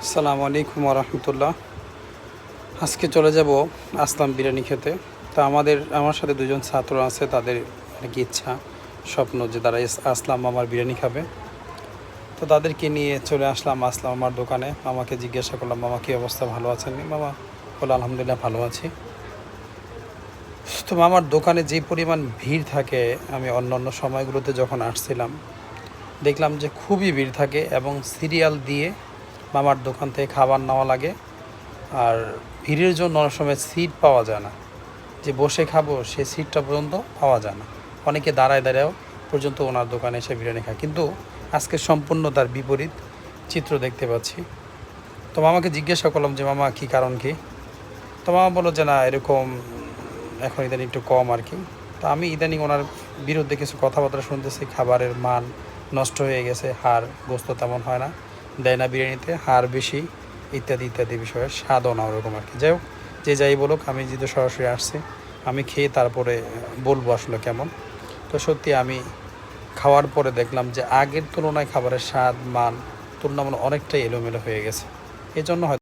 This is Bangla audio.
আসসালামু আলাইকুম রহমতুল্লাহ। আজকে চলে যাব আসলাম বিরিয়ানি খেতে। তো আমার সাথে দুজন ছাত্র আছে, তাদের অনেক ইচ্ছা স্বপ্ন যে তারা আসলাম মামার বিরিয়ানি খাবে। তো তাদেরকে নিয়ে চলে আসলাম আসলাম আমার দোকানে। মামাকে জিজ্ঞাসা করলাম, মামা কী অবস্থা, ভালো আছেন? মামা বলে আলহামদুলিল্লাহ ভালো আছি। তো মামার দোকানে যে পরিমাণ ভিড় থাকে, আমি অন্য অন্য সময়গুলোতে যখন আসছিলাম দেখলাম যে খুবই ভিড় থাকে এবং সিরিয়াল দিয়ে মামার দোকান থেকে খাবার নেওয়া লাগে। আর ভিড়ের জন্য অনেক সময় সিট পাওয়া যায় না, যে বসে খাবো সেই সিটটা পর্যন্ত পাওয়া যায় না। অনেকে দাঁড়ায় দাঁড়ায়ও পর্যন্ত ওনার দোকানে এসে বিরিয়ানি খায়। কিন্তু আজকে সম্পূর্ণ তার বিপরীত চিত্র দেখতে পাচ্ছি। তো মামাকে জিজ্ঞাসা করলাম যে মামা কী কারণ কী? তো মামা বললো যে না, এরকম এখন ইদানিং একটু কম আর কি। তো আমি ইদানিং ওনার বিরুদ্ধে কিছু কথাবার্তা শুনতেছি, খাবারের মান নষ্ট হয়ে গেছে, হাড় গোস্ত তেমন হয় না, দেয় না বিরিয়ানিতে, হাড় বেশি, ইত্যাদি ইত্যাদি বিষয়ে স্বাদও না ওরকম আর কি। যাই হোক, যে যাই বলুক, আমি যেহেতু সরাসরি আসছি, আমি খেয়ে তারপরে বলবো আসলে কেমন। তো সত্যি আমি খাওয়ার পরে দেখলাম যে আগের তুলনায় খাবারের স্বাদ মান তুলনামূলক অনেকটাই এলোমেলো হয়ে গেছে। এই জন্য